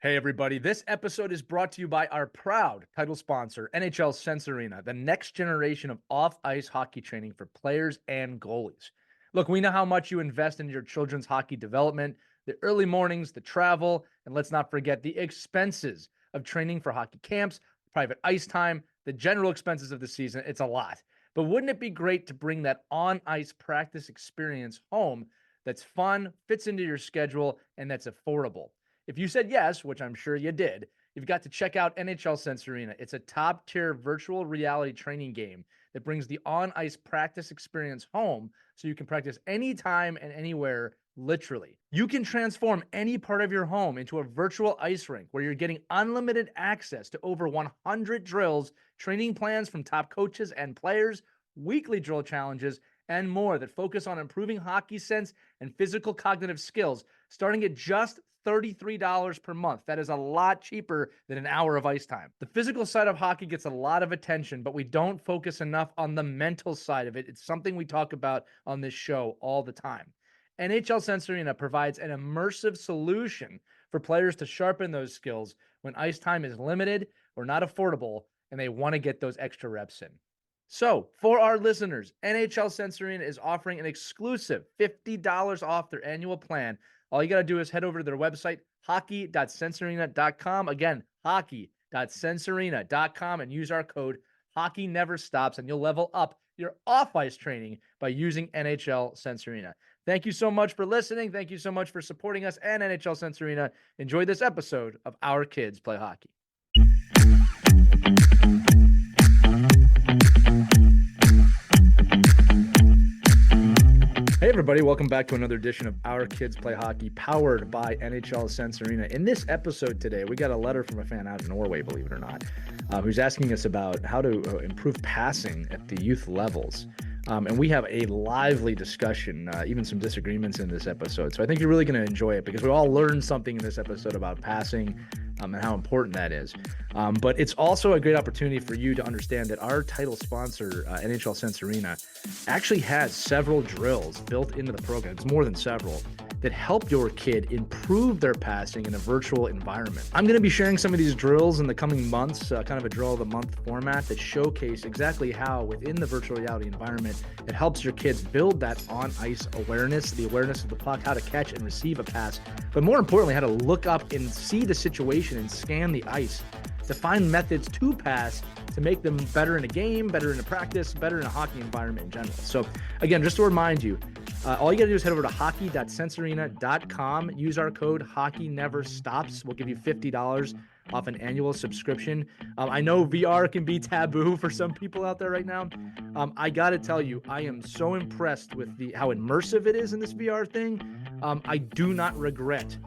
Hey, everybody. This episode is brought to you by our proud title sponsor, NHL Sense Arena, the next generation of off-ice hockey training for players and goalies. Look, we know how much you invest in your children's hockey development, the early mornings, the travel, and let's not forget the expenses of training for hockey camps, private ice time, the general expenses of the season. It's a lot. But wouldn't it be great to bring that on-ice practice experience home that's fun, fits into your schedule, and that's affordable? If you said yes, which I'm sure you did, you've got to check out NHL Sense Arena. It's a top-tier virtual reality training game that brings the on-ice practice experience home so you can practice anytime and anywhere, literally. You can transform any part of your home into a virtual ice rink where you're getting unlimited access to over 100 drills, training plans from top coaches and players, weekly drill challenges, and more that focus on improving hockey sense and physical cognitive skills, starting at just $33 per month. That is a lot cheaper than an hour of ice time. The physical side of hockey gets a lot of attention, but we don't focus enough on the mental side of it. It's something we talk about on this show all the time. NHL Sense Arena provides an immersive solution for players to sharpen those skills when ice time is limited or not affordable and they want to get those extra reps in. So, for our listeners, NHL Sense Arena is offering an exclusive $50 off their annual plan. All you got to do is head over to their website, hockey.sensearena.com. Again, hockey.sensearena.com, and use our code HOCKEYNEVERSTOPS, and you'll level up your off-ice training by using NHL Sense Arena. Thank you so much for listening. Thank you so much for supporting us and NHL Sense Arena. Enjoy this episode of Our Kids Play Hockey. Hey everybody, welcome back to another edition of Our Kids Play Hockey, powered by NHL Sense Arena. In this episode today, we got a letter from a fan out in Norway, believe it or not, who's asking us about how to improve passing at the youth levels. And we have a lively discussion, even some disagreements in this episode. So I think you're really going to enjoy it because we all learned something in this episode about passing and how important that is. But it's also a great opportunity for you to understand that our title sponsor, NHL Sense Arena, actually has several drills built into the program. It's more than several that help your kid improve their passing in a virtual environment. I'm going to be sharing some of these drills in the coming months, kind of a drill of the month format that showcase exactly how within the virtual reality environment, it helps your kids build that on-ice awareness, the awareness of the puck, how to catch and receive a pass, but more importantly, how to look up and see the situation and scan the ice to find methods to pass to make them better in a game, better in a practice, better in a hockey environment in general. So again, just to remind you, all you got to do is head over to hockey.sensearena.com. Use our code HOCKEYNEVERSTOPS. We'll give you $50 off an annual subscription. I know VR can be taboo for some people out there right now. I got to tell you, I am so impressed with how immersive it is in this VR thing. I do not regret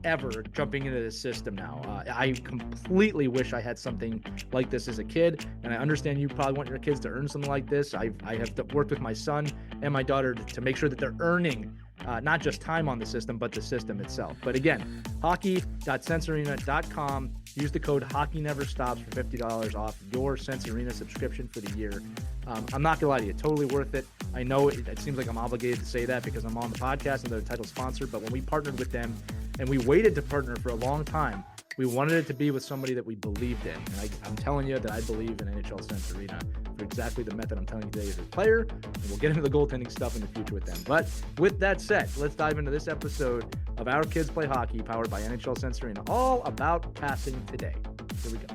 ever jumping into this system now. I completely wish I had something like this as a kid, and I understand you probably want your kids to earn something like this. I have worked with my son and my daughter to make sure that they're earning not just time on the system, but the system itself. But again, hockey.sensearena.com. Use the code HOCKEYNEVERSTOPS for $50 off your Sense Arena subscription for the year. I'm not gonna lie to you, totally worth it. I know it seems like I'm obligated to say that because I'm on the podcast and they're the title sponsor, but when we partnered with them and we waited to partner for a long time, we wanted it to be with somebody that we believed in. And I'm telling you that I believe in NHL Sense Arena for exactly the method I'm telling you today as a player. And we'll get into the goaltending stuff in the future with them. But with that said, let's dive into this episode of Our Kids Play Hockey, powered by NHL Sense Arena, all about passing today. Here we go.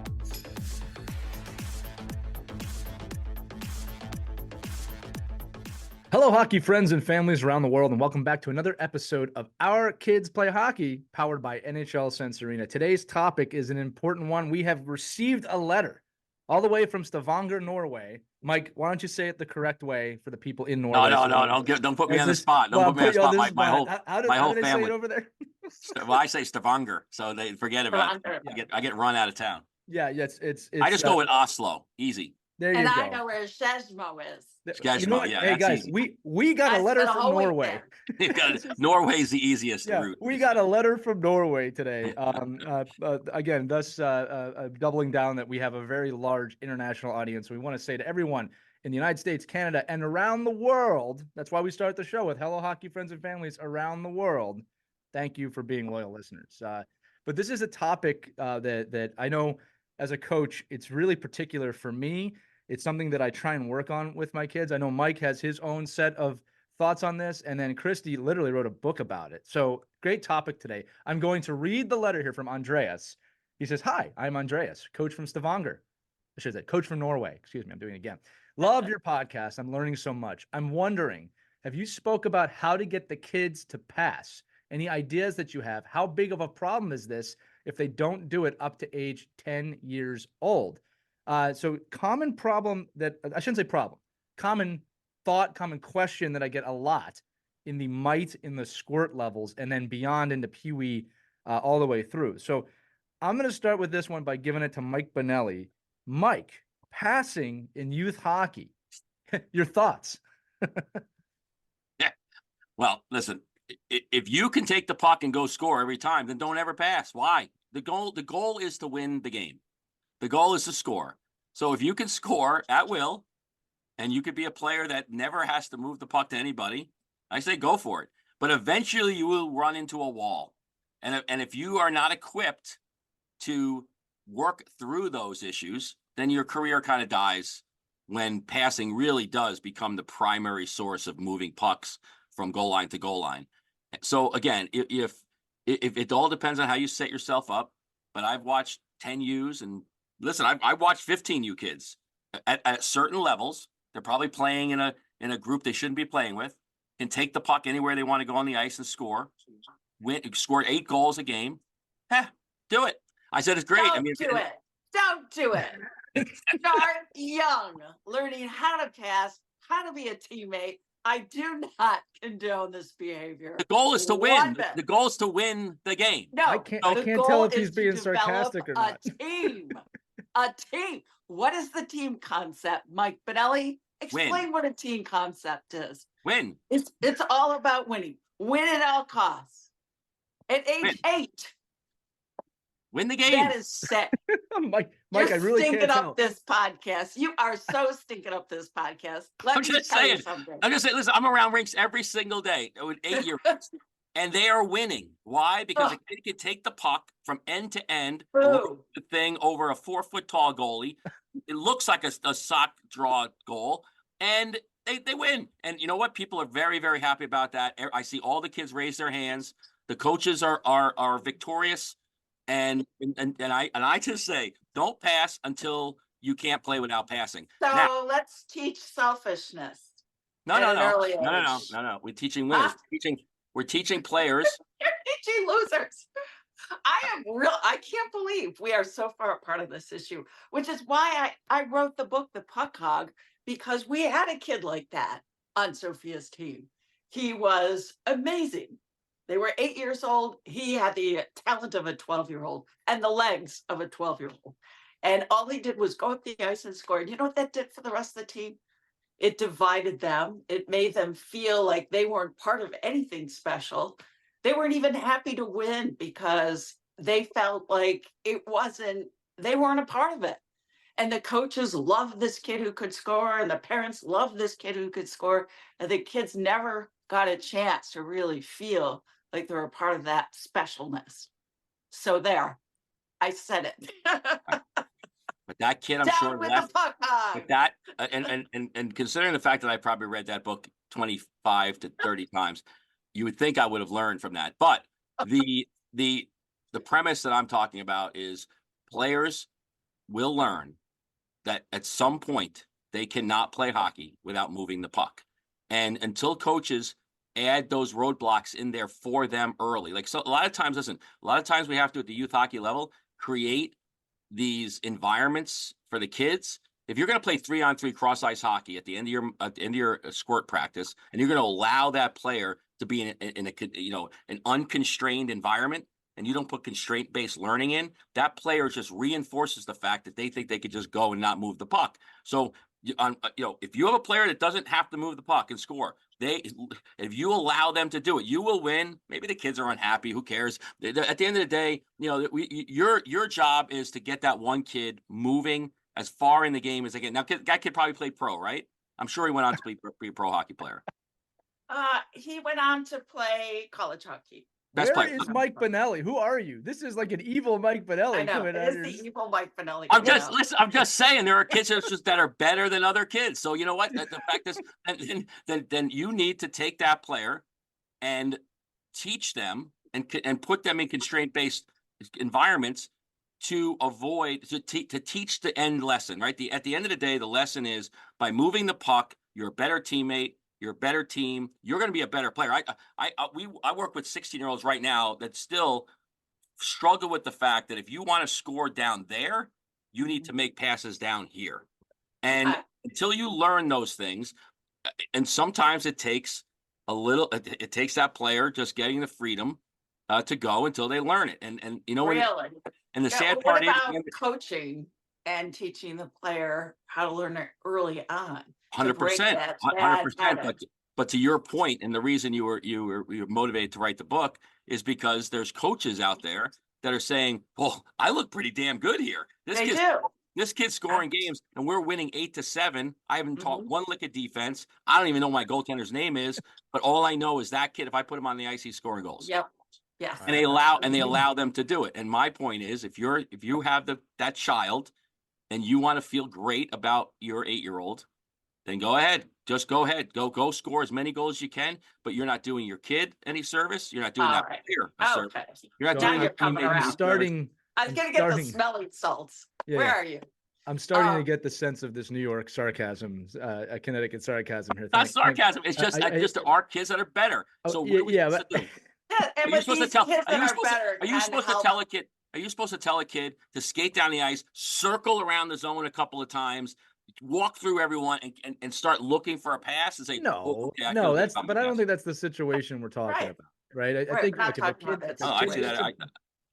Hello, hockey friends and families around the world, and welcome back to another episode of Our Kids Play Hockey, powered by NHL Sense Arena. Today's topic is an important one. We have received a letter all the way from Stavanger, Norway. Mike, why don't you say it the correct way for the people in Norway? No. Don't put me on the spot. Don't put me on the spot. My whole family. Say it over there? Well, I say Stavanger, so they forget about it. Yeah. I get run out of town. Yeah, it's I just go with Oslo. Easy. There you go. I know where Skedsmo is. Skedsmo, yeah. Hey guys, easy. we got a letter from Norway. Norway's the easiest route. We got a letter from Norway today. Again, thus doubling down that we have a very large international audience. We want to say to everyone in the United States, Canada, and around the world, that's why we start the show with hello, hockey friends and families around the world. Thank you for being loyal listeners. but this is a topic that I know as a coach, it's really particular for me. It's something that I try and work on with my kids. I know Mike has his own set of thoughts on this, and then Christie literally wrote a book about it. So great topic today. I'm going to read the letter here from Andreas. He says, "Hi, I'm Andreas, coach from Stavanger." I should say, coach from Norway. Excuse me, I'm doing it again. Love your podcast. I'm learning so much. I'm wondering, have you spoke about how to get the kids to pass? Any ideas that you have? How big of a problem is this if they don't do it up to age 10 years old? So common problem that I shouldn't say problem, common thought, common question that I get a lot in the mite, in the squirt levels, and then beyond into Pee-wee all the way through. So I'm going to start with this one by giving it to Mike Bonelli. Mike, passing in youth hockey, your thoughts? Yeah. Well, listen, if you can take the puck and go score every time, then don't ever pass. Why? The goal is to win the game. The goal is to score. So if you can score at will, and you could be a player that never has to move the puck to anybody, I say go for it. But eventually you will run into a wall. And if you are not equipped to work through those issues, then your career kind of dies when passing really does become the primary source of moving pucks from goal line to goal line. So again, if it all depends on how you set yourself up, but I've watched 10 U's, and listen, I watched 15 U kids at certain levels. They're probably playing in a group they shouldn't be playing with, can take the puck anywhere they want to go on the ice and score. Scored 8 goals a game. Do it. I said it's great. Don't do it. Start young, learning how to pass, how to be a teammate. I do not condone this behavior. The goal is to win. The goal is to win the game. No, I can't tell if he's being sarcastic or not. A team. What is the team concept, Mike Bonelli? Explain what a team concept is. Win. It's all about winning. Win at all costs. At age 8. Win the game. That is sick. Mike, You're I really stinking can't up tell. this podcast. You are so stinking up this podcast. I'm just saying. Listen, I'm around rinks every single day with 8-year-olds, and they are winning. Why? Because a kid can take the puck from end to end, the thing over a 4-foot tall goalie. It looks like a sock draw goal, and they win. And you know what? People are very, very happy about that. I see all the kids raise their hands. The coaches are victorious. And I just say, don't pass until you can't play without passing. So now, let's teach selfishness. No. We're teaching winners. We're teaching players. You're teaching losers. I can't believe we are so far apart of this issue, which is why I wrote the book, The Puck Hog, because we had a kid like that on Sophia's team. He was amazing. They were 8 years old. He had the talent of a 12-year-old and the legs of a 12-year-old. And all he did was go up the ice and score. And you know what that did for the rest of the team? It divided them. It made them feel like they weren't part of anything special. They weren't even happy to win because they felt like they weren't a part of it. And the coaches loved this kid who could score, and the parents loved this kid who could score. And the kids never got a chance to really feel like they're a part of that specialness. So there, I said it. But that kid, I'm sure left. But that, and considering the fact that I probably read that book 25 to 30 times, you would think I would have learned from that. But the premise that I'm talking about is players will learn that at some point they cannot play hockey without moving the puck. And until coaches add those roadblocks in there for them early. So a lot of times we have to, at the youth hockey level, create these environments for the kids. If you're going to play 3-on-3 cross ice hockey at the end of your squirt practice, and you're going to allow that player to be in an unconstrained environment, and you don't put constraint-based learning in, that player just reinforces the fact that they think they could just go and not move the puck. So if you have a player that doesn't have to move the puck and score, if you allow them to do it, you will win. Maybe the kids are unhappy. Who cares? At the end of the day, your job is to get that one kid moving as far in the game as they can. Now, that kid probably played pro, right? I'm sure he went on to be a pro hockey player. He went on to play college hockey. Best Where player. is Mike Bonelli? Who are you? This is like an evil Mike Bonelli. I know. Coming It out is here. the evil Mike Bonelli. I'm just saying there are kids that are better than other kids. So you know what? The fact is, then you need to take that player and teach them and put them in constraint-based environments to avoid to teach the end lesson, right? At the end of the day, the lesson is by moving the puck, you're a better teammate, you're a better team, you're going to be a better player. I work with 16-year-olds right now that still struggle with the fact that if you want to score down there, you need to make passes down here. And until you learn those things, and sometimes it takes it takes that player just getting the freedom to go until they learn it. And you know, really? And the sad What part is about coaching and teaching the player how to learn it early on? 100%, 100%. But to your point, and the reason you were motivated to write the book is because there's coaches out there that are saying, "Well, I look pretty damn good here. This kid's scoring games, and we're winning 8-7. I haven't taught one lick of defense. I don't even know my goaltender's name is, but all I know is that kid. If I put him on the ice, he's scoring goals." Yep. Yes. And they allow them to do it. And my point is, if you have that child, and you want to feel great about your 8-year-old, then go ahead. Just go ahead. Go score as many goals as you can, but you're not doing your kid any service. You're not doing that player a service. You're not doing your teammate. I was going to get the smelling salts. Yeah. Where are you? I'm starting to get the sense of this New York sarcasm, Connecticut sarcasm here. Not sarcasm. It's just just our kids that are better. So what are we supposed to do? Are you supposed to tell a kid to skate down the ice, circle around the zone a couple of times, walk through everyone, and start looking for a pass and say, no, but I don't think that's the situation we're talking about, right? I think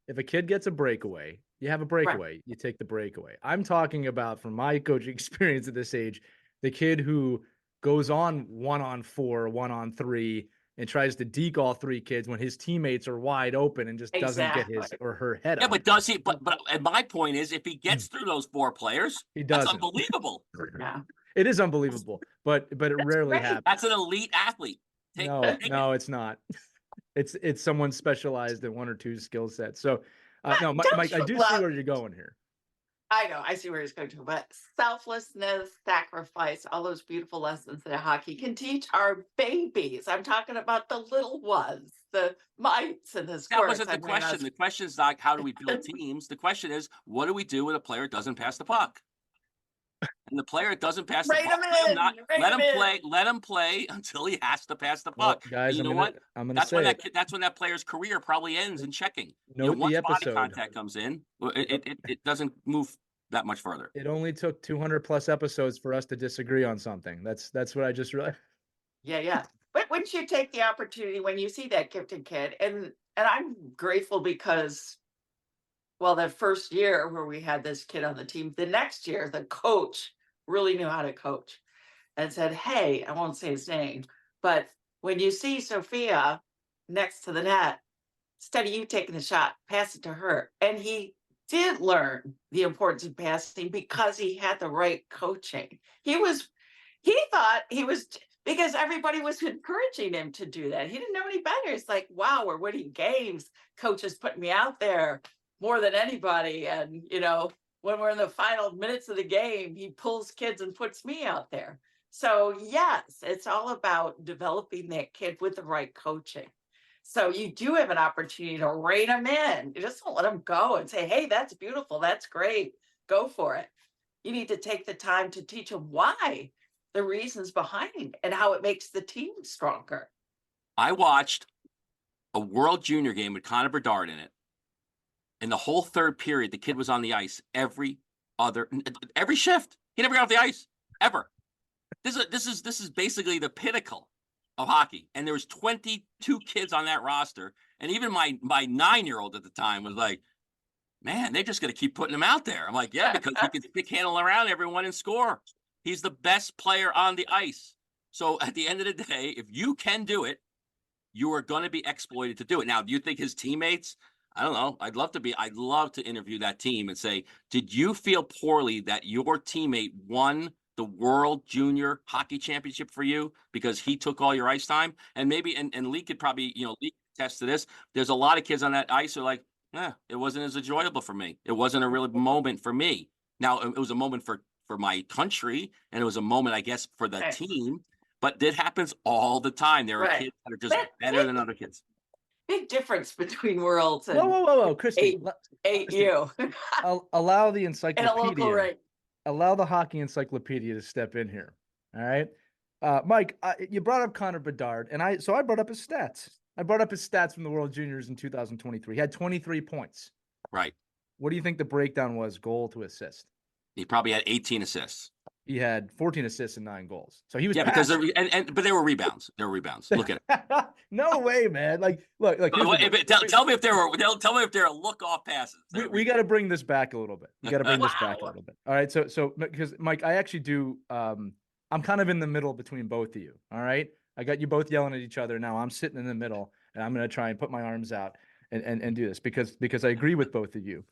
if a kid gets a breakaway, you have a breakaway, you take the breakaway. I'm talking about, from my coaching experience at this age, the kid who goes on 1-on-4, 1-on-3, and tries to deke all 3 kids when his teammates are wide open and just doesn't get his or her head up. Yeah, but does he? But and my point is, if he gets through those 4 players, that's unbelievable. Yeah, it is unbelievable, but it rarely happens. That's an elite athlete. No, it's not. It's someone specialized in 1 or 2 skill sets. So, no, Mike, I do see where you're going here. I know, I see where he's going to, but selflessness, sacrifice, all those beautiful lessons that hockey can teach our babies. I'm talking about the little ones, the mites and the squirts. That wasn't the question. The question is not how do we build teams. The question is, what do we do when a player doesn't pass the puck? And the player doesn't pass the puck. Let him play until he has to pass the puck. Well, guys, you know what? That's when that player's career probably ends in checking. Once body contact comes in, it doesn't move that much further. It only took 200 plus episodes for us to disagree on something. That's what I just realized. Yeah. But wouldn't you take the opportunity when you see that gifted kid? And I'm grateful because, well, that first year where we had this kid on the team, the next year, the coach really knew how to coach and said, hey, I won't say his name, but when you see Sophia next to the net, instead of you taking the shot, pass it to her. And he did learn the importance of passing because he had the right coaching. He thought he was, because everybody was encouraging him to do that. He didn't know any better. It's like, wow, we're winning games. Coach is putting me out there more than anybody. And, when we're in the final minutes of the game, he pulls kids and puts me out there. So yes, it's all about developing that kid with the right coaching. So you do have an opportunity to rein them in. You just don't let them go and say, hey, that's beautiful. That's great. Go for it. You need to take the time to teach them why, the reasons behind, and how it makes the team stronger. I watched a World Junior game with Connor Bedard in it. In the whole third period, the kid was on the ice every shift. He never got off the ice ever. This is basically the pinnacle of hockey. And there was 22 kids on that roster. And even my 9-year-old at the time was like, man, they're just going to keep putting him out there. I'm like, yeah, because he can stick handle around everyone and score. He's the best player on the ice. So at the end of the day, if you can do it, you are going to be exploited to do it. Now, do you think his teammates, I don't know, I'd love to interview that team and say, did you feel poorly that your teammate won the World Junior Hockey Championship for you because he took all your ice time? And maybe, and Lee could probably, Lee attest to this. There's a lot of kids on that ice who are like, it wasn't as enjoyable for me. It wasn't a real moment for me. Now, it was a moment for my country, and it was a moment, I guess, for the team. But it happens all the time. There are kids that are just better than other kids. Big difference between worlds. And whoa, Christie. AU. Allow the encyclopedia. In a local rate. Allow the hockey encyclopedia to step in here. All right. Mike, you brought up Connor Bedard, and I brought up his stats. I brought up his stats from the World Juniors in 2023. He had 23 points. Right. What do you think the breakdown was, goal to assist? He probably had 18 assists. He had 14 assists and 9 goals. So he was because but there were rebounds. There were rebounds. Look at it. No way, man. Look. Tell me if there are look off passes. We got to bring this back a little bit. All right. So because Mike, I actually do. I'm kind of in the middle between both of you. All right. I got you both yelling at each other. Now I'm sitting in the middle, and I'm going to try and put my arms out and do this because I agree with both of you.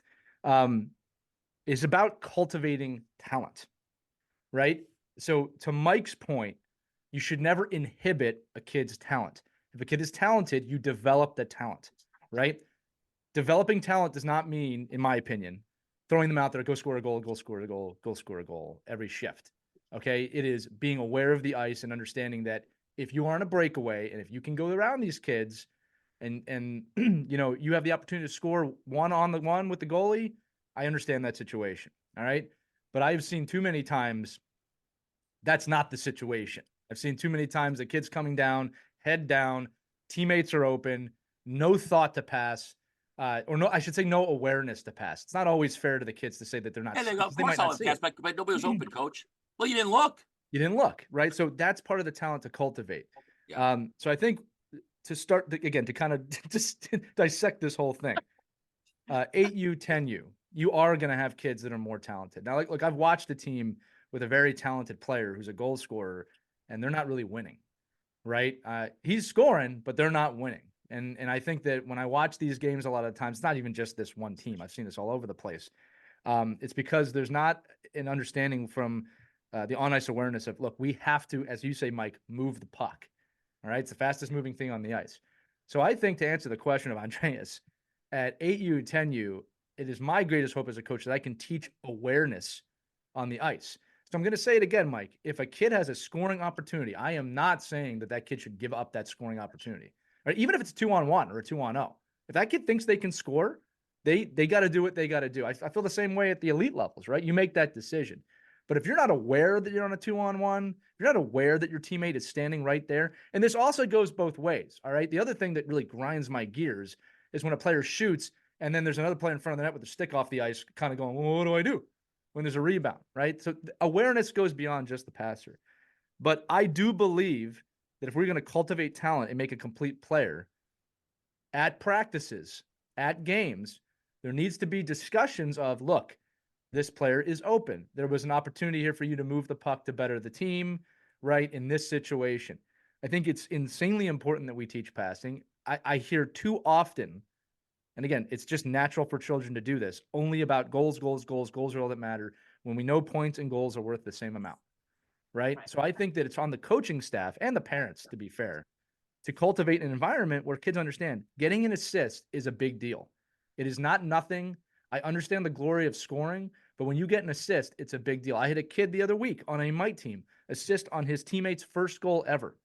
It's about cultivating talent, right? So to Mike's point, you should never inhibit a kid's talent. If a kid is talented, you develop the talent, right? Developing talent does not mean, in my opinion, throwing them out there, go score a goal, go score a goal, go score a goal every shift. Okay. It is being aware of the ice and understanding that if you are on a breakaway and if you can go around these kids and you have the opportunity to score 1-on-1 with the goalie, I understand that situation. All right. But I've seen too many times that's not the situation. I've seen too many times the kid's coming down, head down, teammates are open, no thought to pass, I should say no awareness to pass. It's not always fair to the kids to say that they're not. Yeah, of course I'll pass, but nobody was open, coach. Well, you didn't look. You didn't look, right? So that's part of the talent to cultivate. Yeah. So I think to start, again, to kind of just dissect this whole thing, 8U, 10U, you are going to have kids that are more talented. Now, look, I've watched a team with a very talented player who's a goal scorer, and they're not really winning, right? He's scoring, but they're not winning. And I think that when I watch these games, a lot of times, it's not even just this one team. I've seen this all over the place. It's because there's not an understanding from the on-ice awareness of, look, we have to, as you say, Mike, move the puck. All right. It's the fastest moving thing on the ice. So I think to answer the question of Andreas, at 8U, 10U, it is my greatest hope as a coach that I can teach awareness on the ice. So I'm going to say it again, Mike. If a kid has a scoring opportunity, I am not saying that that kid should give up that scoring opportunity. Right? Even if it's 2-on-1 or a 2-on-0. If that kid thinks they can score, they got to do what they got to do. I feel the same way at the elite levels, right? You make that decision. But if you're not aware that you're on a 2-on-1, if you're not aware that your teammate is standing right there, and this also goes both ways, all right? The other thing that really grinds my gears is when a player shoots and then there's another player in front of the net with a stick off the ice kind of going, well, what do I do when there's a rebound, right? So awareness goes beyond just the passer. But I do believe that if we're going to cultivate talent and make a complete player at practices, at games, there needs to be discussions of, look, this player is open. There was an opportunity here for you to move the puck to better the team, right, in this situation. I think it's insanely important that we teach passing. I hear too often, and again, it's just natural for children to do this, only about goals. Goals are all that matter, when we know points and goals are worth the same amount. Right. So I think that it's on the coaching staff and the parents, to be fair, to cultivate an environment where kids understand getting an assist is a big deal. It is not nothing. I understand the glory of scoring, but when you get an assist, it's a big deal. I had a kid the other week on a Mite team, assist on his teammate's first goal ever.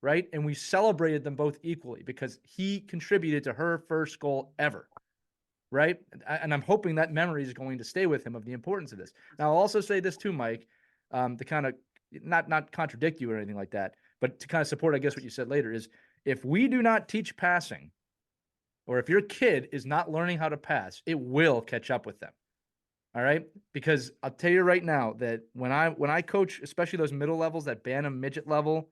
Right. And we celebrated them both equally because he contributed to her first goal ever. Right. And I'm hoping that memory is going to stay with him of the importance of this. Now, I'll also say this too, Mike, to kind of not contradict you or anything like that, but to kind of support, I guess, what you said later is if we do not teach passing, or if your kid is not learning how to pass, it will catch up with them. All right. Because I'll tell you right now that when I coach, especially those middle levels, that Bantam midget level,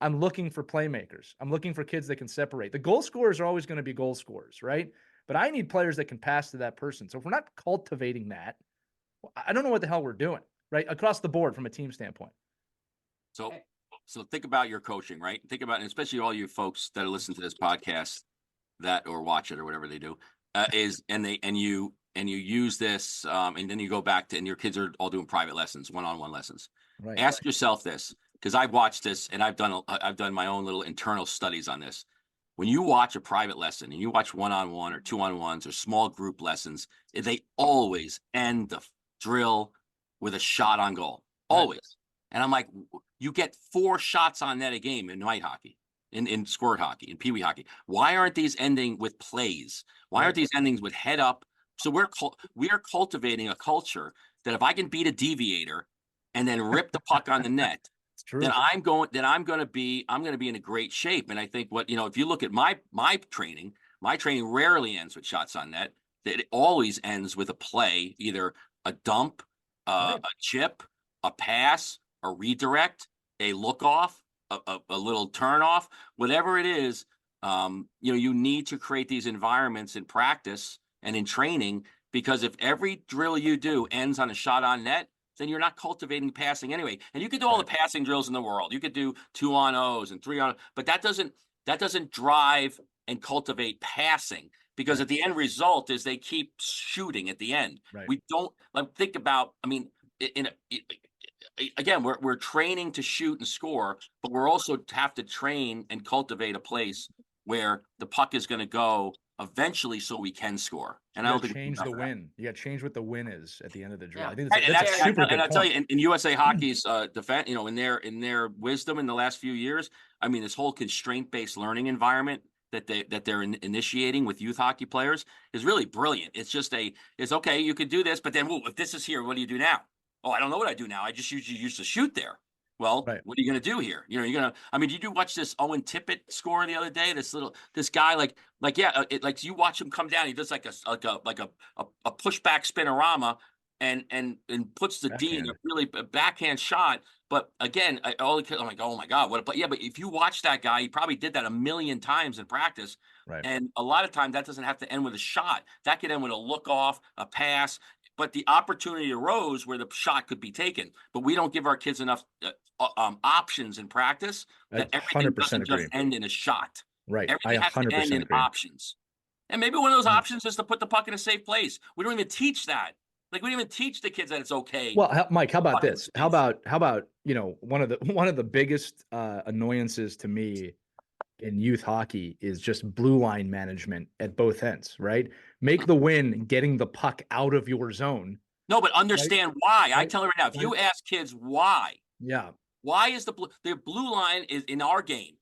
I'm looking for playmakers. I'm looking for kids that can separate. The goal scorers are always going to be goal scorers, right? But I need players that can pass to that person. So if we're not cultivating that, I don't know what the hell we're doing, right? Across the board from a team standpoint. So think about your coaching, right? Think about, and especially all you folks that are listening to this podcast that, or watch it or whatever they do, and you use this, and then you go back to, and your kids are all doing private lessons, one-on-one lessons. Right. Ask yourself this, because I've watched this and I've done my own little internal studies on this. when you watch a private lesson and you watch one-on-one or two-on-ones or small group lessons, they always end the drill with a shot on goal. Always. Right. And I'm like, you get 4 shots on net a game in night hockey, in squirt hockey, in peewee hockey. Why aren't these ending with plays? Why aren't these endings with head up? So we are cultivating a culture that if I can beat a deviator and then rip the puck on the net, then I'm going to be in a great shape. And I think if you look at my training rarely ends with shots on net. It always ends with a play, either a dump, a chip, a pass, a redirect, a look off, a little turn off, whatever it is. You need to create these environments in practice and in training, because if every drill you do ends on a shot on net, then you're not cultivating passing anyway. And you could do all the passing drills in the world. You could do 2-on-0s and 3-on-0, but that doesn't drive and cultivate passing, because at the end result is they keep shooting at the end. Right. We don't think about, again, we're training to shoot and score, but we're also have to train and cultivate a place where the puck is going to go eventually so we can score. And I don't think change the win. You got to change what the win is at the end of the drill. Yeah. I think that's a super good and I'll point. tell you, in USA Hockey's defense, in their wisdom in the last few years, this whole constraint-based learning environment that they're initiating with youth hockey players is really brilliant. It's just it's okay, you could do this, but then if this is here, what do you do now? Oh, I don't know what I do now. I just used to shoot there. Well, what are you going to do here? You're going to, did you watch this Owen Tippett score the other day? This guy, you watch him come down. He does like a pushback spinorama and puts the backhand D in a really backhand shot. But again, I'm like, oh my God, but if you watch that guy, he probably did that a million times in practice. Right. And a lot of times that doesn't have to end with a shot. That could end with a look off, a pass. But the opportunity arose where the shot could be taken. But we don't give our kids enough options in practice that everything doesn't just end in a shot. Right. Everything has to end in options. And maybe one of those options is to put the puck in a safe place. We don't even teach that. We don't even teach the kids that it's okay. Well, Mike, how about this? How about one of the biggest annoyances to me in youth hockey is just blue line management at both ends, right? Make the win getting the puck out of your zone. No, but understand why. I tell you right now, if you ask kids why, why is the blue line is in our game?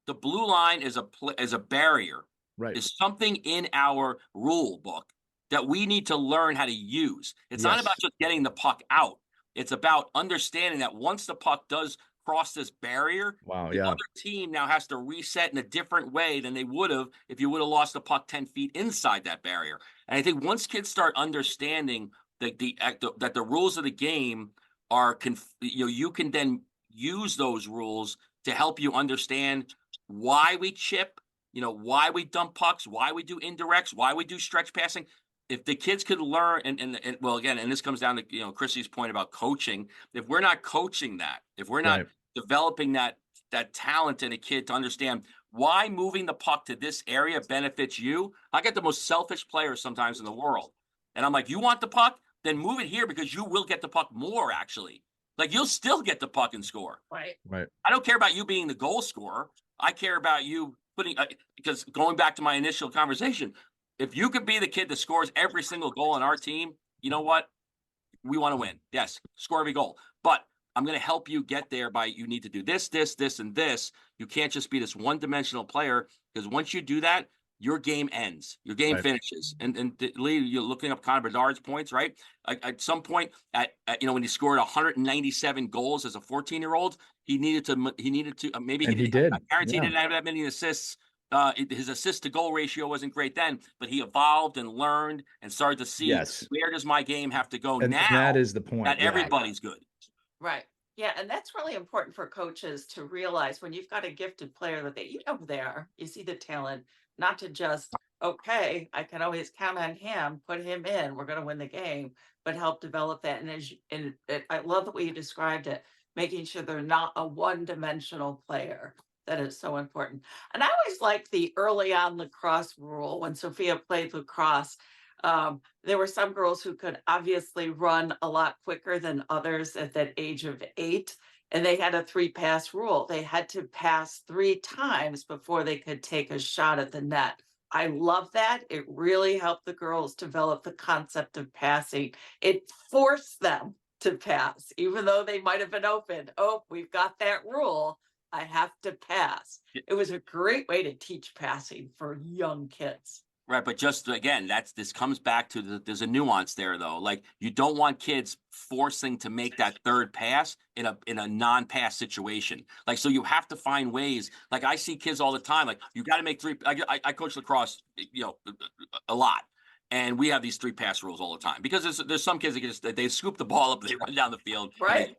The blue line is a barrier. Right. Is something in our rule book that we need to learn how to use. It's not about just getting the puck out. It's about understanding that once the puck does cross this barrier, the other team now has to reset in a different way than they would have if you would have lost the puck 10 feet inside that barrier. And I think once kids start understanding that the rules of the game are, you can then use those rules to help you understand why we chip, why we dump pucks, why we do indirects, why we do stretch passing. If the kids could learn, and this comes down to, Christie's point about coaching. If we're not coaching that, if we're not developing that talent in a kid to understand why moving the puck to this area benefits you. I get the most selfish players sometimes in the world. And I'm like, you want the puck? Then move it here because you will get the puck more, actually. You'll still get the puck and score. Right. I don't care about you being the goal scorer. I care about you because going back to my initial conversation, if you could be the kid that scores every single goal on our team, you know what? We want to win. Yes, score every goal. But I'm going to help you get there by you need to do this, and this. You can't just be this one-dimensional player, because once you do that, your game ends. Your game finishes. And Lee, you're looking up Connor Bedard's points, right? At some point, when he scored 197 goals as a 14-year-old, he needed to maybe he did. I guarantee he didn't have that many assists. His assist to goal ratio wasn't great then, but he evolved and learned and started to see where does my game have to go now. That is the point. That everybody's good. Right. Yeah. And that's really important for coaches to realize when you've got a gifted player that they you see the talent, not to just, okay, I can always count on him, put him in, we're going to win the game, but help develop that. And I love the way you described it, making sure they're not a one-dimensional player. That is so important. And I always liked the early on lacrosse rule when Sophia played lacrosse. There were some girls who could obviously run a lot quicker than others at that age of 8. and they had a 3-pass rule. They had to pass 3 times before they could take a shot at the net. I love that. It really helped the girls develop the concept of passing. It forced them to pass, even though they might have been open. Oh, we've got that rule. I have to pass. It was a great way to teach passing for young kids. Right, but just again, this comes back to there's a nuance there though. Like you don't want kids forcing to make that third pass in a non-pass situation. Like so, you have to find ways. Like I see kids all the time. Like you got to make 3. I coach lacrosse, a lot, and we have these 3-pass rules all the time because there's some kids that they scoop the ball up, they run down the field, right?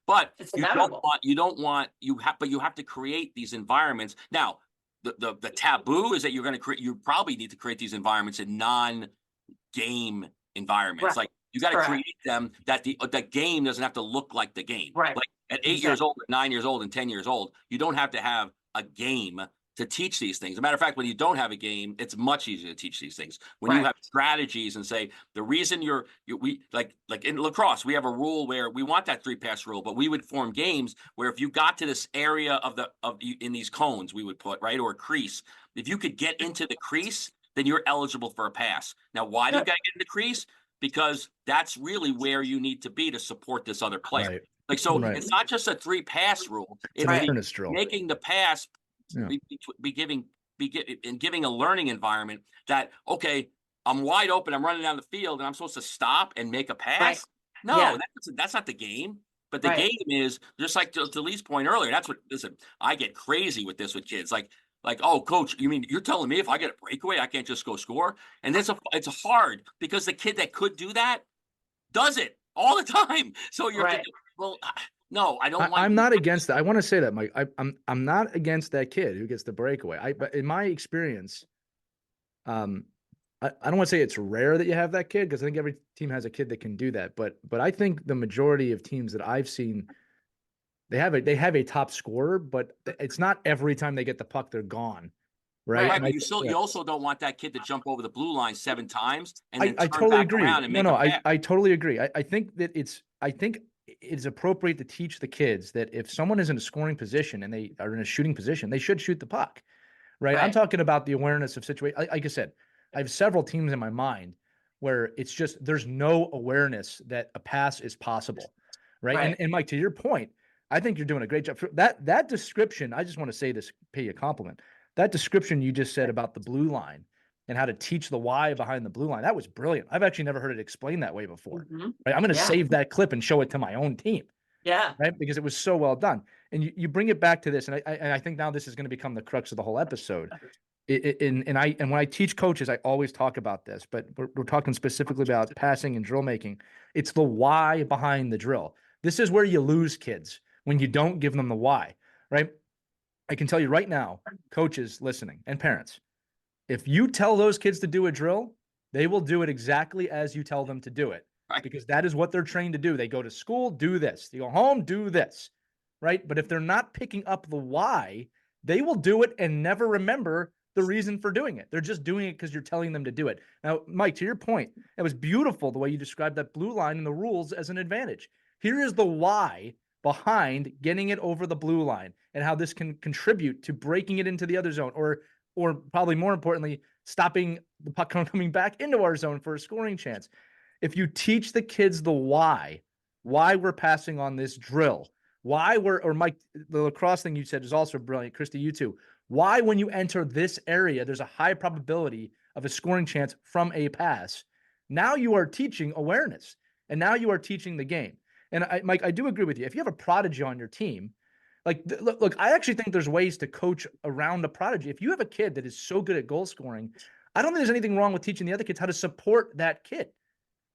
But it's you have to create these environments now. The taboo is that you probably need to create these environments in non-game environments. Right. Like you got to create them that the game doesn't have to look like the game. Right. Like at 8 years old, 9 years old, and 10 years old, you don't have to have a game to teach these things. As a matter of fact, when you don't have a game, it's much easier to teach these things. When you have strategies and say the reason we like in lacrosse, we have a rule where we want that 3-pass rule, but we would form games where if you got to this area in these cones, we would put or a crease. If you could get into the crease, then you're eligible for a pass. Now, why do you got to get in the crease? Because that's really where you need to be to support this other player. Right. Like so, it's not just a 3-pass rule. It's making the pass. Giving a learning environment that I'm wide open, I'm running down the field, and I'm supposed to stop and make a pass. Right. No, that's not the game. But the game is just like to Lee's point earlier. That's what. Listen, I get crazy with this with kids. Like, oh, coach, you mean you're telling me if I get a breakaway, I can't just go score? And it's hard because the kid that could do that does it all the time. So you're no, I don't. I'm not against that. I want to say that, Mike. I'm not against that kid who gets the breakaway. But in my experience, I don't want to say it's rare that you have that kid because I think every team has a kid that can do that. But I think the majority of teams that I've seen, they have a top scorer, but it's not every time they get the puck they're gone. Right. But you also don't want that kid to jump over the blue line 7 times and then I turn totally back agree. around and make a pass. I totally agree. I think it's appropriate to teach the kids that if someone is in a scoring position and they are in a shooting position, they should shoot the puck, right? I'm talking about the awareness of situation. Like I said, I have several teams in my mind where it's just there's no awareness that a pass is possible, right? And Mike, to your point, I think you're doing a great job. That description, I just want to say this, pay you a compliment. That description you just said about the blue line and how to teach the why behind the blue line. That was brilliant. I've actually never heard it explained that way before. Mm-hmm. Right? I'm going to save that clip and show it to my own team. Yeah. Right. Because it was so well done. And you bring it back to this. And I think now this is going to become the crux of the whole episode. And when I teach coaches, I always talk about this, but we're talking specifically about passing and drill making. It's the why behind the drill. This is where you lose kids when you don't give them the why, right? I can tell you right now, coaches listening and parents, if you tell those kids to do a drill, they will do it exactly as you tell them to do it, because that is what they're trained to do. They go to school, do this. They go home, do this, right? But if they're not picking up the why, they will do it and never remember the reason for doing it. They're just doing it because you're telling them to do it. Now, Mike, to your point, it was beautiful the way you described that blue line and the rules as an advantage. Here is the why behind getting it over the blue line and how this can contribute to breaking it into the other zone, or probably more importantly, stopping the puck coming back into our zone for a scoring chance. If you teach the kids the why we're passing on this drill, or Mike, the lacrosse thing you said is also brilliant. Christie, you too. Why, when you enter this area, there's a high probability of a scoring chance from a pass. Now you are teaching awareness, and now you are teaching the game. And Mike, I do agree with you. If you have a prodigy on your team, look, I actually think there's ways to coach around a prodigy. If you have a kid that is so good at goal scoring, I don't think there's anything wrong with teaching the other kids how to support that kid,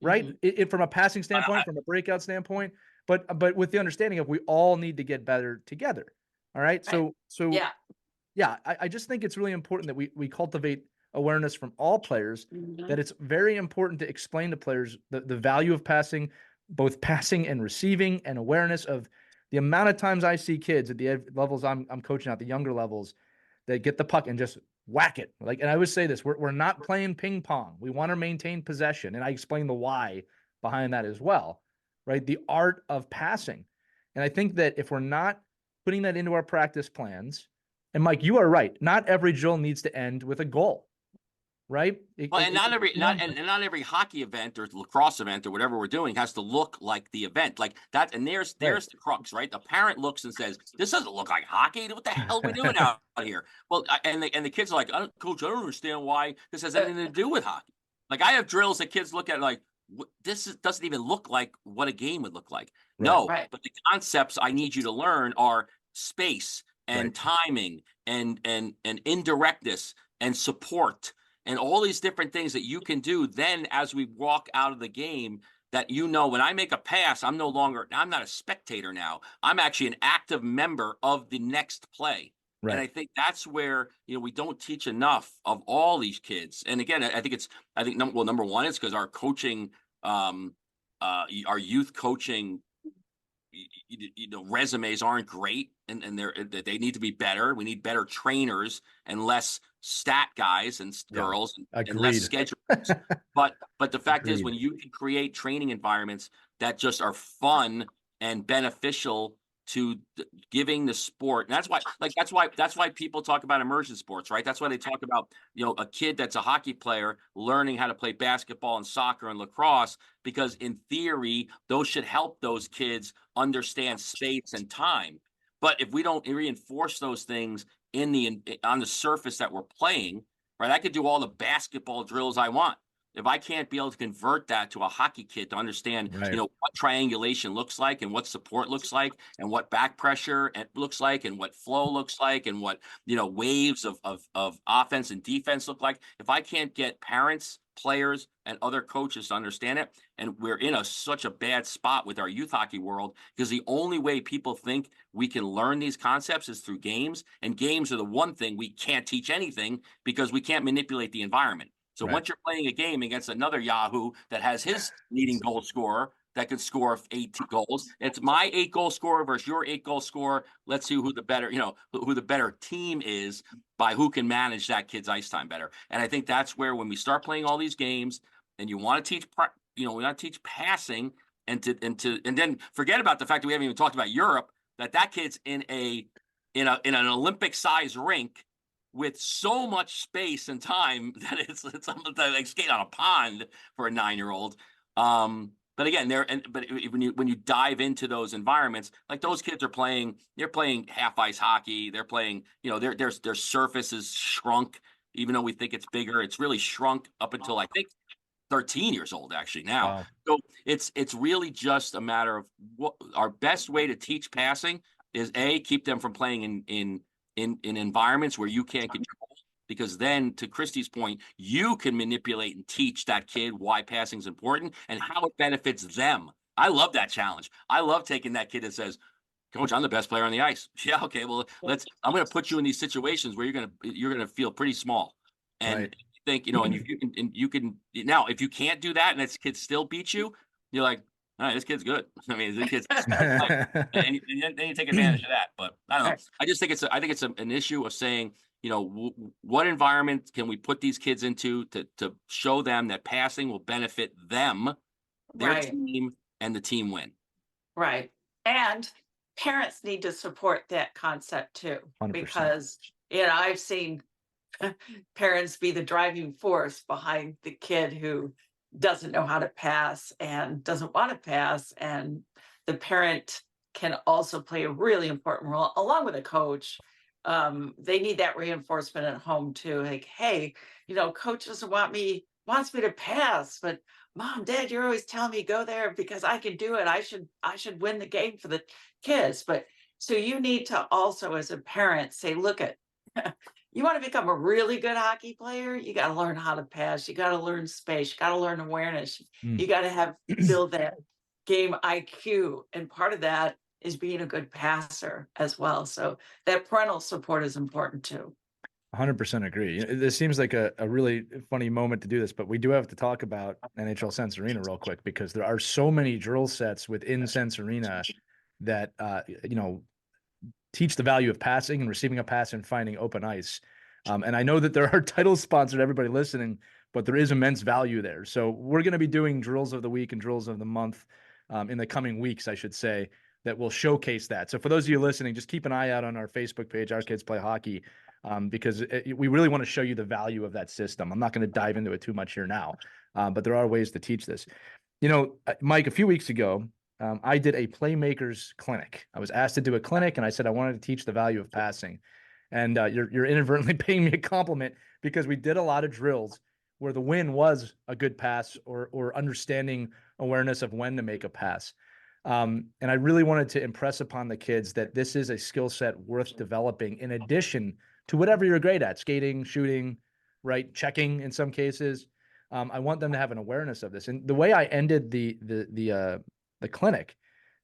right? Mm-hmm. From a passing standpoint, from a breakout standpoint, but with the understanding of we all need to get better together. All right. So yeah, I just think it's really important that we cultivate awareness from all players, that it's very important to explain to players the value of passing, both passing and receiving, and awareness of the amount of times I see kids at the levels I'm coaching at, the younger levels, that get the puck and just whack it. And I always say this, we're not playing ping pong. We want to maintain possession. And I explain the why behind that as well, right? The art of passing. And I think that if we're not putting that into our practice plans, and Mike, you are right, not every drill needs to end with a goal, right? Well, and not every hockey event or lacrosse event or whatever we're doing has to look like the event, like that. And there's the crux, right? The parent looks and says, "This doesn't look like hockey. What the hell are we doing out here?" Well, and the kids are like, "Coach, I don't understand why this has anything to do with hockey." Like I have drills that kids look at like, doesn't even look like what a game would look like. No, but the concepts I need you to learn are space and timing and indirectness and support and all these different things that you can do then as we walk out of the game, that when I make a pass, I'm not a spectator now. I'm actually an active member of the next play. And I think that's where, we don't teach enough of all these kids. And again, number one, it's because our coaching, our youth coaching, resumes aren't great, and they need to be better. We need better trainers and less stat guys and girls and less schedulers. but the fact is, when you can create training environments that just are fun and beneficial to giving the sport, and that's why people talk about immersion sports, right? That's why they talk about a kid that's a hockey player learning how to play basketball and soccer and lacrosse, because in theory those should help those kids understand space and time. But if we don't reinforce those things on the surface that we're playing, right? I could do all the basketball drills I want. If I can't be able to convert that to a hockey kid to understand, what triangulation looks like and what support looks like and what back pressure looks like and what flow looks like and what, waves of offense and defense look like. If I can't get parents, players, and other coaches to understand it, and we're in such a bad spot with our youth hockey world, because the only way people think we can learn these concepts is through games, and games are the one thing we can't teach anything because we can't manipulate the environment. So once you're playing a game against another Yahoo that has his leading goal scorer that can score 8 goals, it's my 8-goal scorer versus your 8-goal scorer. Let's see who the better, who the better team is by who can manage that kid's ice time better. And I think that's where, when we start playing all these games, and you want to teach, we want to teach passing, and then forget about the fact that we haven't even talked about Europe, that kid's in an Olympic size rink with so much space and time that it's like skate on a pond for a 9-year-old. But again, when you dive into those environments, like those kids are playing, they're playing half ice hockey. They're playing, their surface is shrunk, even though we think it's bigger. It's really shrunk up until I think 13 years old actually now. Wow. So it's really just a matter of what our best way to teach passing is: keep them from playing in environments where you can't control, because then, to Christie's point, you can manipulate and teach that kid why passing is important and how it benefits them. I love that challenge. I love taking that kid that says, "Coach, I'm the best player on the ice." Yeah, okay, well, I'm going to put you in these situations where you're going to feel pretty small, and think, and you can now, if you can't do that and this kid still beats you, you're like, all right, this kid's good. I mean, this kid's and then you take advantage of that. But I don't know. I just think it's an issue of saying, what environment can we put these kids into to show them that passing will benefit them, their team, and the team win. Right. And parents need to support that concept too, 100%. Because I've seen parents be the driving force behind the kid who doesn't know how to pass and doesn't want to pass, and the parent can also play a really important role along with a coach. They need that reinforcement at home too. Like, hey, coach doesn't wants me to pass, but Mom, Dad, you're always telling me go there because I can do it. I should win the game for the kids. But so you need to also, as a parent, say, look at you want to become a really good hockey player, you got to learn how to pass. You got to learn space. You got to learn awareness. You got to build that game IQ. And part of that is being a good passer as well. So that parental support is important too. 100% agree. This seems like a really funny moment to do this, but we do have to talk about NHL Sense Arena real quick, because there are so many drill sets within Sense Arena that, teach the value of passing and receiving a pass and finding open ice. And I know that there are titles sponsored, everybody listening, but there is immense value there. So we're going to be doing drills of the week and drills of the month in the coming weeks, I should say. that will showcase that. So for those of you listening, just keep an eye out on our Facebook page, Our Kids Play Hockey, because we really want to show you the value of that system. I'm not going to dive into it too much here now, but there are ways to teach this. You know, Mike, a few weeks ago, I did a Playmakers clinic. I was asked to do a clinic, and I said I wanted to teach the value of passing. And you're inadvertently paying me a compliment, because we did a lot of drills where the win was a good pass or understanding awareness of when to make a pass. And I really wanted to impress upon the kids that this is a skill set worth developing in addition to whatever you're great at, skating, shooting, right, checking in some cases. I want them to have an awareness of this. And the way I ended the clinic,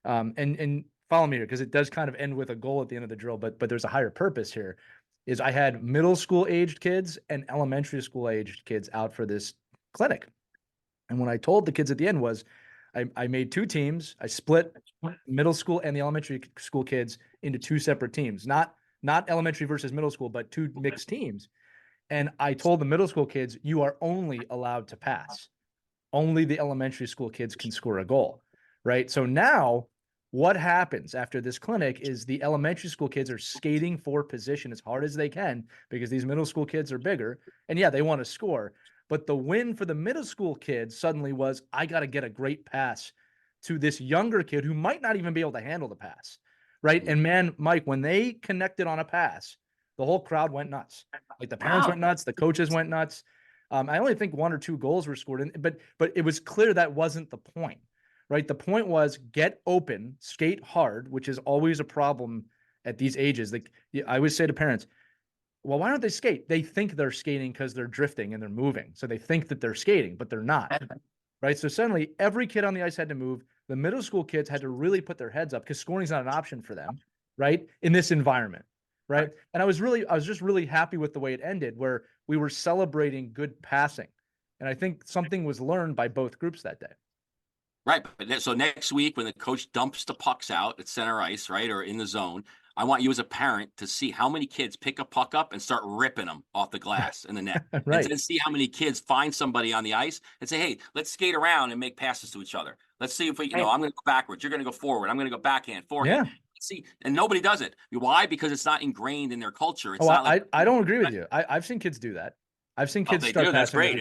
and follow me here, because it does kind of end with a goal at the end of the drill, but there's a higher purpose here, is I had middle school aged kids and elementary school aged kids out for this clinic. And what I told the kids at the end was, I made two teams. I split middle school and the elementary school kids into two separate teams, not elementary versus middle school, but two mixed teams. And I told the middle school kids, you are only allowed to pass. Only the elementary school kids can score a goal, right? So now what happens after this clinic is the elementary school kids are skating for position as hard as they can, because these middle school kids are bigger. And yeah, they want to score. But the win for the middle school kids suddenly was, I got to get a great pass to this younger kid who might not even be able to handle the pass, right? And man, Mike, when they connected on a pass, the whole crowd went nuts. Like the parents went nuts, the coaches went nuts. I only think 1 or 2 goals were scored, but it was clear that wasn't the point, right? The point was get open, skate hard, which is always a problem at these ages. Like I always say to parents, well, why don't they skate? They think they're skating because they're drifting and they're moving. So they think that they're skating, but they're not, right? So suddenly every kid on the ice had to move. The middle school kids had to really put their heads up, because scoring is not an option for them, right? In this environment, right? And I was just really happy with the way it ended, where we were celebrating good passing. And I think something was learned by both groups that day. Right. But so next week, when the coach dumps the pucks out at center ice, right, or in the zone, I want you as a parent to see how many kids pick a puck up and start ripping them off the glass in the net. Right. And then see how many kids find somebody on the ice and say, hey, let's skate around and make passes to each other. Let's see if we, I'm going to go backwards. You're going to go forward. I'm going to go backhand, forehand. Yeah. See, and nobody does it. Why? Because it's not ingrained in their culture. It's not like, I don't agree with you. I've seen kids do that. I've seen kids start passing. That's great.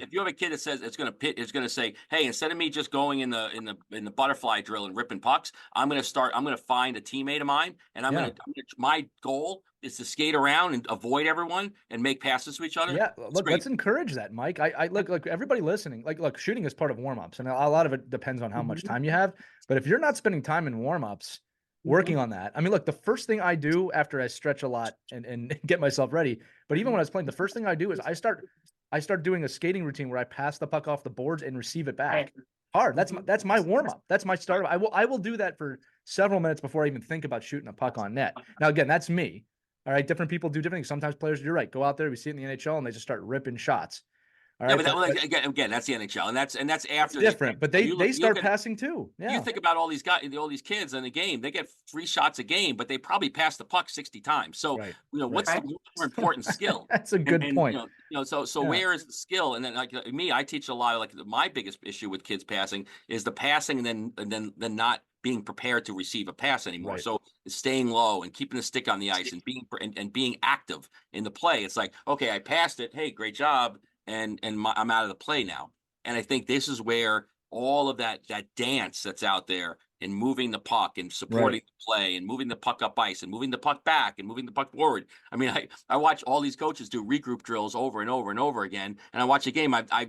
If you have a kid that says it's going to say, hey, instead of me just going in the butterfly drill and ripping pucks, I'm going to find a teammate of mine, and my goal is to skate around and avoid everyone and make passes to each other. Yeah, look, let's encourage that, Mike. I look, everybody listening, look, shooting is part of warm-ups, and a lot of it depends on how much time you have. But if you're not spending time in warm-ups working on that, I mean, look, the first thing I do after I stretch a lot and get myself ready, but even when I was playing, the first thing I do is I start doing a skating routine where I pass the puck off the boards and receive it back hard. That's my warm-up. That's my start. I will do that for several minutes before I even think about shooting a puck on net. Now, again, that's me. All right, different people do different things. Sometimes players, you're right, go out there, we see it in the NHL, and they just start ripping shots. All right, but again, that's the NHL, and that's after it's different. But they start passing too. Yeah. You think about all these guys, all these kids in the game. They get 3 shots a game, but they probably pass the puck 60 times. So what's the more important skill? That's a good point. So where is the skill? And then like me, I teach a lot of my biggest issue with kids passing is the passing, and then not being prepared to receive a pass anymore. Right. So staying low and keeping the stick on the ice and being active in the play. It's like, okay, I passed it. Hey, great job. And I'm out of the play now. And I think this is where all of that dance that's out there and moving the puck and supporting the play and moving the puck up ice and moving the puck back and moving the puck forward. I mean, I watch all these coaches do regroup drills over and over and over again. And I watch a game. I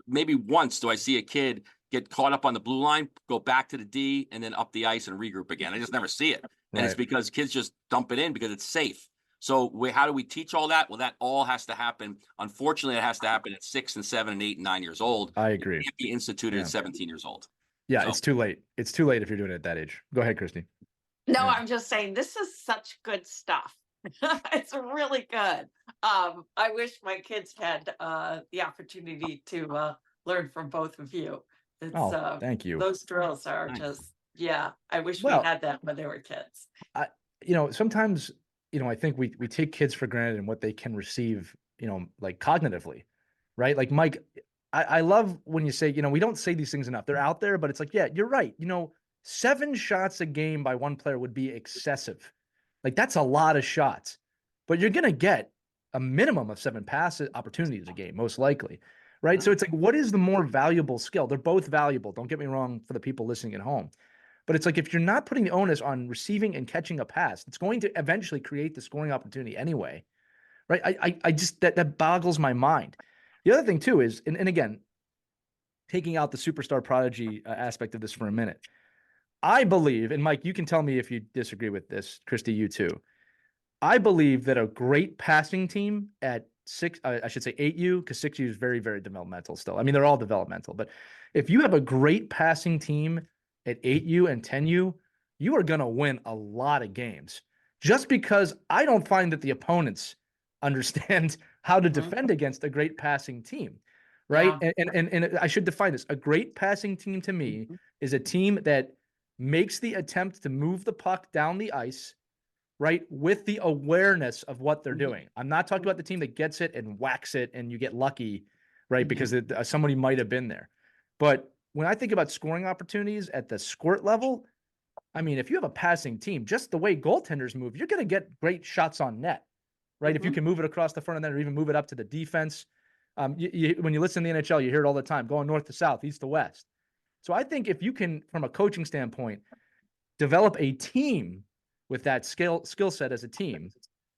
maybe once do I see a kid get caught up on the blue line, go back to the D, and then up the ice and regroup again. I just never see it. And it's because kids just dump it in because it's safe. So how do we teach all that? Well, that all has to happen. Unfortunately, it has to happen at 6 and 7 and 8 and 9 years old. I agree. It can't be instituted at 17 years old. Yeah, so. It's too late. It's too late if you're doing it at that age. Go ahead, Christie. No, I'm just saying this is such good stuff. It's really good. I wish my kids had the opportunity to learn from both of you. Thank you. Those drills are just, I wish we had that when they were kids. Sometimes, I think we take kids for granted and what they can receive, like cognitively, right? Like Mike, I love when you say, we don't say these things enough. They're out there, but it's like, yeah, you're right. 7 shots a game by one player would be excessive. Like, that's a lot of shots, but you're going to get a minimum of 7 pass opportunities a game, most likely. Right. So it's like, what is the more valuable skill? They're both valuable. Don't get me wrong for the people listening at home. But it's like, if you're not putting the onus on receiving and catching a pass, it's going to eventually create the scoring opportunity anyway. Right. I just, that boggles my mind. The other thing too is, and again, taking out the superstar prodigy aspect of this for a minute, I believe, and Mike, you can tell me if you disagree with this, Christie, you too. I believe that a great passing team at 8U, because 6U is very, very developmental still. I mean, they're all developmental, but if you have a great passing team at 8U and 10U, you are going to win a lot of games, just because I don't find that the opponents understand how to defend against a great passing team. Right. Yeah. And I should define this. A great passing team to me is a team that makes the attempt to move the puck down the ice, right, with the awareness of what they're doing. I'm not talking about the team that gets it and whacks it and you get lucky, right, because somebody might have been there. But when I think about scoring opportunities at the squirt level, I mean, if you have a passing team, just the way goaltenders move, you're going to get great shots on net, right? If you can move it across the front of the net or even move it up to the defense. When you listen to the NHL, you hear it all the time, going north to south, east to west. So I think if you can, from a coaching standpoint, develop a team with that skill set as a team,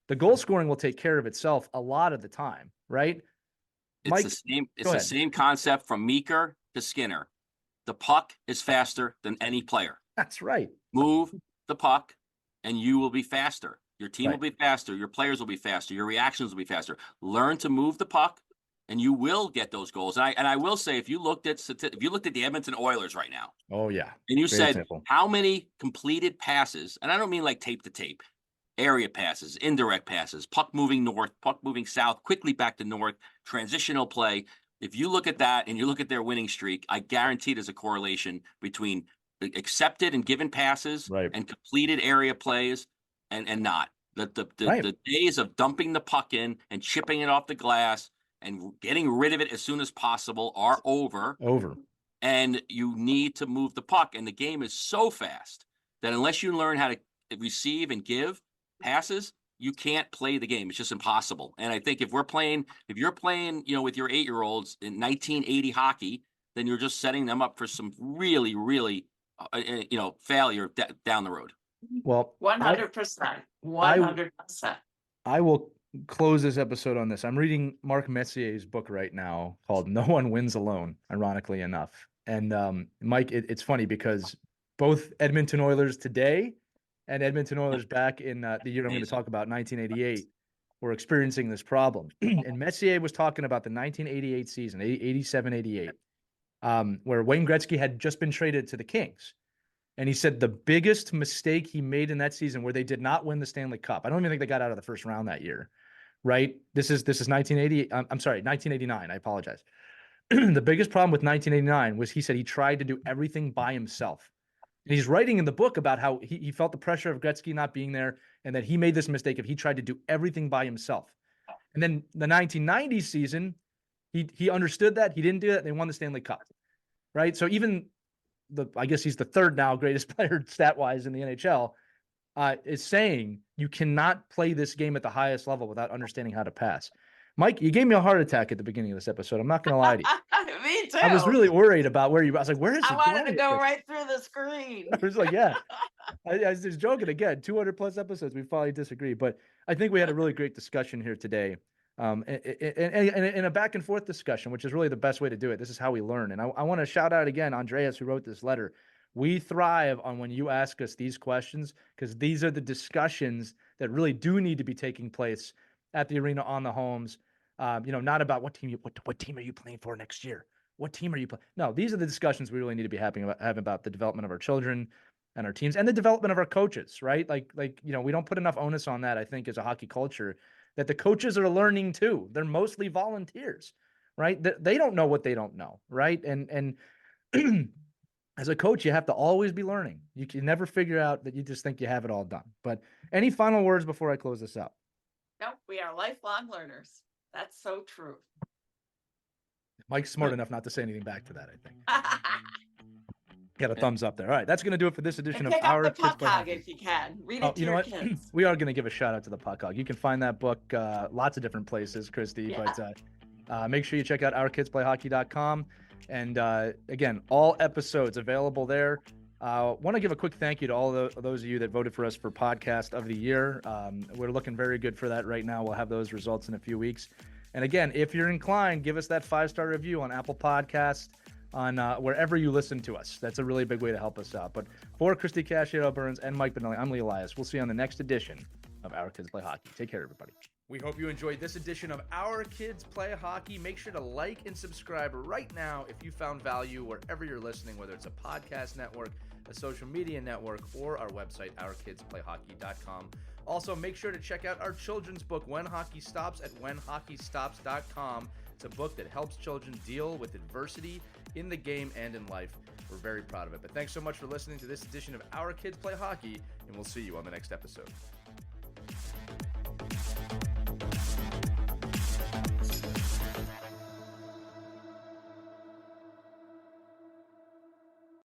the goal scoring will take care of itself a lot of the time, right? It's Mike, the same concept from Meeker to Skinner. The puck is faster than any player. That's right. Move the puck and you will be faster. Your team will be faster. Your players will be faster. Your reactions will be faster. Learn to move the puck and you will get those goals. And I will say, if you looked at the Edmonton Oilers right now, oh yeah, and you said how many completed passes, and I don't mean like tape to tape, area passes, indirect passes, puck moving north, puck moving south, quickly back to north, transitional play. If you look at that and you look at their winning streak, I guarantee there's a correlation between accepted and given passes and completed area plays and not. The days of dumping the puck in and chipping it off the glass and getting rid of it as soon as possible are over. And you need to move the puck. And the game is so fast that unless you learn how to receive and give passes, you can't play the game. It's just impossible. And I think if you're playing, with your 8-year-olds in 1980 hockey, then you're just setting them up for some really, really, failure down the road. Well, 100%. 100%. I will close this episode on this. I'm reading Mark Messier's book right now called No One Wins Alone, ironically enough. And Mike, it's funny because both Edmonton Oilers today and Edmonton Oilers back in the year I'm going to talk about, 1988, were experiencing this problem. And Messier was talking about the 1988 season, 87-88, where Wayne Gretzky had just been traded to the Kings. And he said the biggest mistake he made in that season, where they did not win the Stanley Cup. I don't even think they got out of the first round that year. Right. This is 1989. I apologize. The biggest problem with 1989 was, he said, he tried to do everything by himself. And he's writing in the book about how he felt the pressure of Gretzky not being there, and that he made this mistake if he tried to do everything by himself. And then the 1990 season, he understood that. He didn't do that. They won the Stanley Cup. Right. So even I guess he's the third now greatest player stat wise in the NHL, is saying you cannot play this game at the highest level without understanding how to pass. Mike, you gave me a heart attack at the beginning of this episode. I'm not going to lie to you. Me too. I was really worried about where you. I was like, where is he? I wanted to go right through the screen. I was like, yeah. I was just joking again. 200 plus episodes, we finally disagree, but I think we had a really great discussion here today, and a back and forth discussion, which is really the best way to do it. This is how we learn. And I want to shout out again Andreas, who wrote this letter. We thrive on when you ask us these questions, because these are the discussions that really do need to be taking place at the arena, on the homes. Not about what team are you playing for next year? What team are you playing? No, these are the discussions we really need to be having about the development of our children and our teams, and the development of our coaches, right? Like we don't put enough onus on that, I think, as a hockey culture, that the coaches are learning too. They're mostly volunteers, right? They don't know what they don't know, right? And as a coach, you have to always be learning. You can never figure out that you just think you have it all done. But any final words before I close this out? No, we are lifelong learners. That's so true. Mike's smart enough not to say anything back to that, I think. Got a thumbs up there. All right, that's going to do it for this edition And pick of Our up the Kids Play Puck Hog Hockey. if you can. Read it to You know your what? kids. We are going to give a shout out to the Puck Hog. You can find that book lots of different places, Christy. Yeah. But make sure you check out ourkidsplayhockey.com. And again, all episodes available there. Want to give a quick thank you to all those of you that voted for us for Podcast of the Year. We're looking very good for that right now. We'll have those results in a few weeks. And again, if you're inclined, give us that 5-star review on Apple Podcasts, on wherever you listen to us. That's a really big way to help us out. But for Christie Casciano Burns and Mike Bonelli, I'm Elias. We'll see you on the next edition of Our Kids Play Hockey. Take care, everybody. We hope you enjoyed this edition of Our Kids Play Hockey. Make sure to like and subscribe right now if you found value wherever you're listening, whether it's a podcast network, a social media network, or our website, ourkidsplayhockey.com. Also, make sure to check out our children's book, When Hockey Stops, at whenhockeystops.com. It's a book that helps children deal with adversity in the game and in life. We're very proud of it. But thanks so much for listening to this edition of Our Kids Play Hockey, and we'll see you on the next episode.